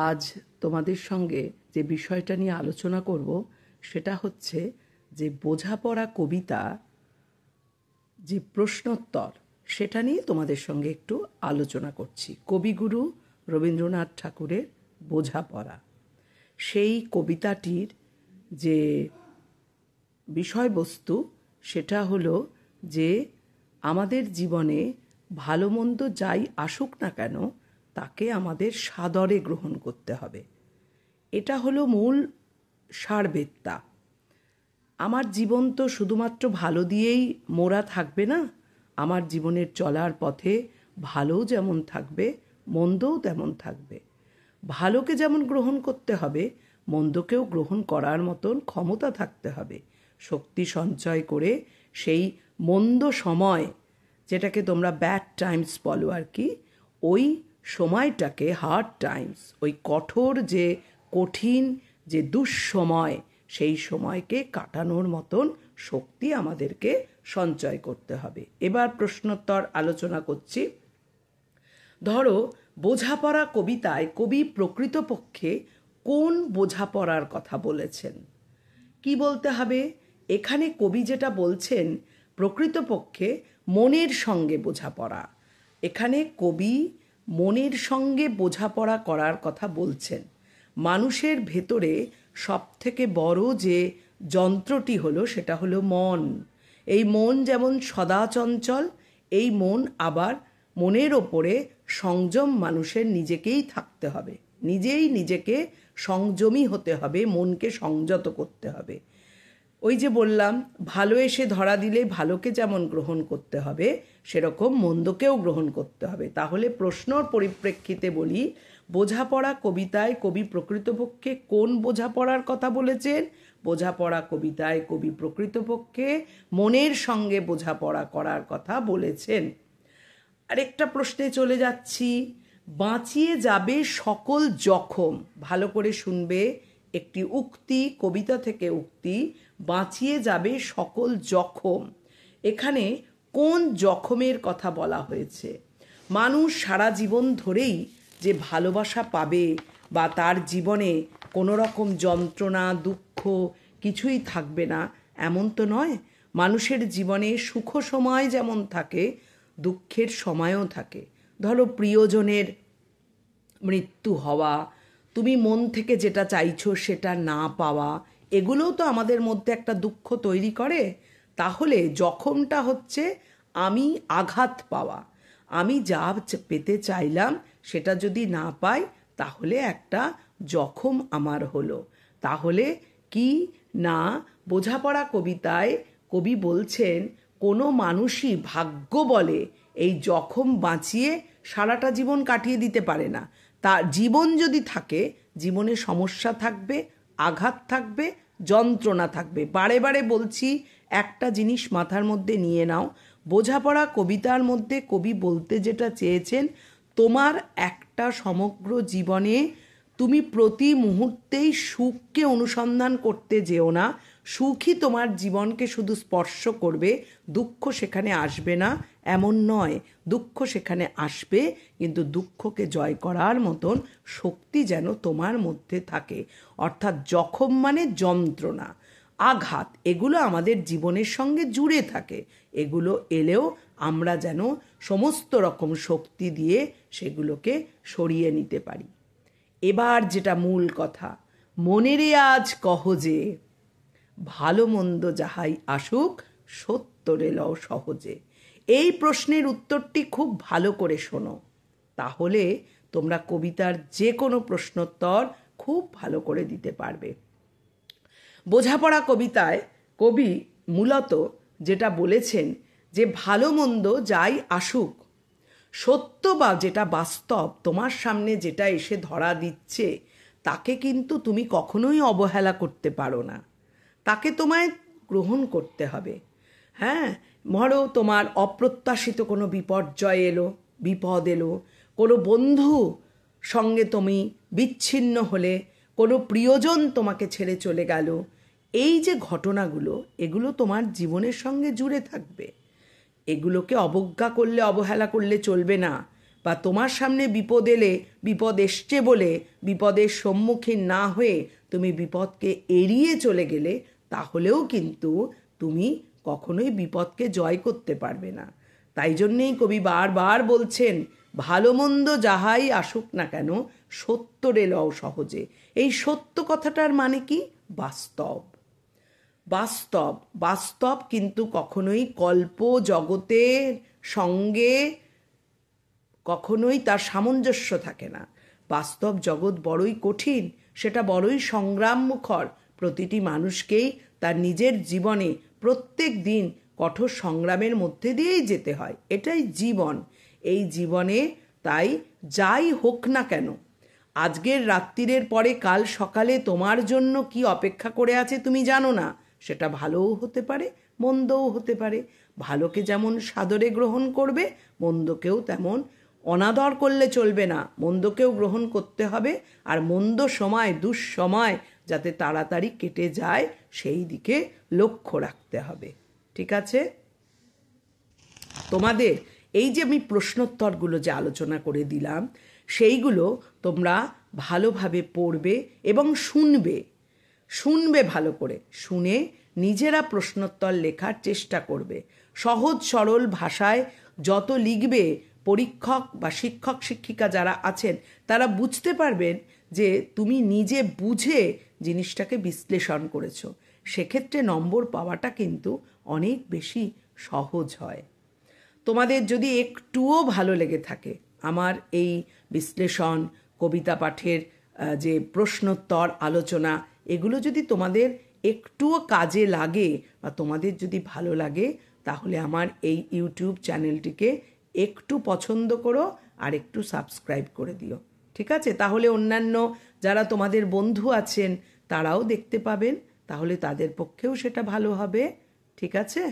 আজ তোমাদের সঙ্গে যে বিষয়টা নিয়ে আলোচনা করব সেটা হচ্ছে যে বোঝাপড়া কবিতা যে প্রশ্নোত্তর সেটা নিয়ে তোমাদের সঙ্গে একটু আলোচনা করছি। কবিগুরু রবীন্দ্রনাথ ঠাকুরের বোঝাপড়া, সেই কবিতাটির যে বিষয়বস্তু সেটা হলো যে আমাদের জীবনে ভালো মন্দ যাই আসুক না কেন তাকে আমাদের সাদরে গ্রহণ করতে হবে। এটা হলো মূল সারবেত্তা। আমার জীবন তো শুধুমাত্র ভালো দিয়েই মোড়া থাকবে না। আমার জীবনের চলার পথে ভালোও যেমন থাকবে, মন্দও তেমন থাকবে। ভালোকে যেমন গ্রহণ করতে হবে, মন্দকেও গ্রহণ করার মতন ক্ষমতা থাকতে হবে। শক্তি সঞ্চয় করে সেই মন্দ সময়, যেটাকে তোমরা ব্যাড টাইমস বলো আর কি, ওই সময়টাকে হার্ড টাইমস, ওই কঠোর যে কঠিন যে দুঃসময়, সেই সময়কে কাটানোর মতন শক্তি আমাদেরকে সঞ্চয় করতে হবে। এবার প্রশ্নোত্তর আলোচনা করছি। ধরো, বোঝাপড়া কবিতায় কবি প্রকৃতপক্ষে কোন বোঝাপড়ার কথা বলেছেন? কি বলতে হবে? এখানে কবি যেটা বলছেন প্রকৃতপক্ষে মনের সঙ্গে বোঝাপড়া। এখানে কবি মনের সঙ্গে বোঝাপড়া করার কথা বলছেন। মানুষের ভেতরে সবথেকে বড় যে যন্ত্রটি হলো সেটা হলো মন। এই মন যেমন সদা চঞ্চল, এই মন আবার মনের ওপরে সংযম মানুষের নিজেকেই থাকতে হবে, নিজেই নিজেকে সংযমী হতে হবে, মনকে সংযত করতে হবে। ওই যে বললাম, ভালো এসে ধরা দিলে ভালোকে যেমন গ্রহণ করতে হবে সেরকম মন্দকেও গ্রহণ করতে হবে। তাহলে প্রশ্নর পরিপ্রেক্ষিতে বলি, বোঝাপড়া কবিতায় কবি প্রকৃতপক্ষে কোন বোঝাপড়ার কথা বলেছেন? বোঝাপড়া কবিতায় কবি প্রকৃতপক্ষে মনের সঙ্গে বোঝাপড়া করার কথা বলেছেন। আরেকটা প্রশ্নে চলে যাচ্ছি। বাঁচিয়ে যাবে সকল জখম। ভালো করে শুনবে, একটি উক্তি, কবিতা থেকে উক্তি, বাঁচিয়ে যাবে সকল জখম। এখানে কোন জখমের কথা বলা হয়েছে? মানুষ সারা জীবন ধরেই যে ভালোবাসা পাবে বা তার জীবনে কোনো রকম যন্ত্রণা দুঃখ কিছুই থাকবে না এমন তো নয়। মানুষের জীবনে সুখ সময় যেমন থাকে, দুঃখের সময়ও থাকে। ধরো, প্রিয়জনের মৃত্যু হওয়া, তুমি মন থেকে যেটা চাইছো সেটা না পাওয়া, এগুলোও তো আমাদের মধ্যে একটা দুঃখ তৈরি করে। তাহলে জখমটা হচ্ছে আমি আঘাত পাওয়া। আমি যা পেতে চাইলাম সেটা যদি না পাই তাহলে একটা জখম আমার হলো। তাহলে কি না, বোঝাপড়া কবিতায় কবি বলছেন কোনো মানুষই ভাগ্য বলে এই জখম বাঁচিয়ে সারাটা জীবন কাটিয়ে দিতে পারে না। তার জীবন যদি থাকে, জীবনে সমস্যা থাকবে, আঘাত থাকবে, যন্ত্রণা থাকবে। বারে বারে বলছি, একটা জিনিস মাথার মধ্যে নিয়ে নাও। বোঝাপড়া কবিতার মধ্যে কবি বলতে যেটা চেয়েছেন, তোমার একটা সমগ্র জীবনে তুমি প্রতি মুহূর্তেই সুখকে অনুসন্ধান করতে যেও না। সুখই তোমার জীবনকে শুধু স্পর্শ করবে, দুঃখ সেখানে আসবে না এমন নয়। দুঃখ সেখানে আসবে, কিন্তু দুঃখকে জয় করার মতন শক্তি যেন তোমার মধ্যে থাকে। অর্থাৎ জখম মানে যন্ত্রণা, আঘাত, এগুলো আমাদের জীবনের সঙ্গে জুড়ে থাকে। এগুলো এলেও আমরা যেন সমস্ত রকম শক্তি দিয়ে সেগুলোকে সরিয়ে নিতে পারি। এবার যেটা মূল কথা, মনেরে আজ কহ যে ভালো মন্দ যাহাই আসুক সত্যরে লও সহজে। এই প্রশ্নের উত্তরটি খুব ভালো করে শোনো, তাহলে তোমরা কবিতার যে কোনো প্রশ্নোত্তর খুব ভালো করে দিতে পারবে। বোঝাপড়া কবিতায় কবি মূলত যেটা বলেছেন যে ভালো মন্দ যাই আসুক, সত্য বা যেটা বাস্তব তোমার সামনে যেটা এসে ধরা দিচ্ছে তাকে কিন্তু তুমি কখনোই অবহেলা করতে পারো না, তাকে তোমায় গ্রহণ করতে হবে। হ্যাঁ, ধরো তোমার অপ্রত্যাশিত কোনো বিপর্যয় এলো, বিপদ এলো, কোনো বন্ধু সঙ্গে তুমি বিচ্ছিন্ন হলে, কোনো প্রিয়জন তোমাকে ছেড়ে চলে গেল, এই যে ঘটনাগুলো, এগুলো তোমার জীবনের সঙ্গে জুড়ে থাকবে। এগুলোকে অবজ্ঞা করলে, অবহেলা করলে চলবে না। বা তোমার সামনে বিপদ এলে, বিপদ এসছে বলে বিপদের সম্মুখীন না হয়ে তুমি বিপদকে এড়িয়ে চলে গেলে, তাহলেও কিন্তু তুমি কখনোই বিপদকে জয় করতে পারবে না। তাই জন্যেই কবি বারবার বলছেন, ভালো মন্দ যাহাই আসুক না কেন সত্যরে লও সহজে। এই সত্য কথাটার মানে কি? বাস্তব। বাস্তব বাস্তব কিন্তু কখনোই কল্প জগতের সঙ্গে কখনোই তার সামঞ্জস্য থাকে না। বাস্তব জগৎ বড়ই কঠিন, সেটা বড়ই সংগ্রাম মুখর। প্রতিটি মানুষকেই তার নিজের জীবনে প্রত্যেক দিন কঠোর সংগ্রামের মধ্যে দিয়েই যেতে হয়। এটাই জীবন। এই জীবনে তাই যাই হোক না কেন, আজকের রাত্রিরের পরে কাল সকালে তোমার জন্য কি অপেক্ষা করে আছে তুমি জানো না। সেটা ভালোও হতে পারে, মন্দও হতে পারে। ভালোকে যেমন সাদরে গ্রহণ করবে, মন্দকেও তেমন অনাদর করলে চলবে না। মন্দকেও গ্রহণ করতে হবে, আর মন্দ সময়, দুঃসময় যাতে তাড়াতাড়ি কেটে যায় সেই দিকে লক্ষ্য রাখতে হবে। ঠিক আছে? তোমাদের এই যে আমি প্রশ্নোত্তরগুলো যে আলোচনা করে দিলাম, সেইগুলো তোমরা ভালোভাবে পড়বে এবং শুনবে ভালো করে। শুনে নিজেরা প্রশ্নোত্তর লেখার চেষ্টা করবে। সহজ সরল ভাষায় যত লিখবে, পরীক্ষক বা শিক্ষক শিক্ষিকা যারা আছেন তারা বুঝতে পারবেন যে তুমি নিজে বুঝে জিনিসটাকে বিশ্লেষণ করেছো। সেক্ষেত্রে নম্বর পাওয়াটা কিন্তু অনেক বেশি সহজ হয়। তোমাদের যদি একটুও ভালো লেগে থাকে আমার এই বিশ্লেষণ, কবিতা পাঠের যে প্রশ্নোত্তর আলোচনা, এগুলো যদি তোমাদের একটুও কাজে লাগে বা তোমাদের যদি ভালো লাগে, তাহলে আমার এই ইউটিউব চ্যানেলটিকে একটু পছন্দ করো আর একটু সাবস্ক্রাইব করে দিও। ঠিক আছে? তাহলে অন্যান্য যারা তোমাদের বন্ধু আছেন তারাও দেখতে পাবেন, তাহলে তাদের পক্ষেও সেটা ভালো হবে। ঠিক আছে?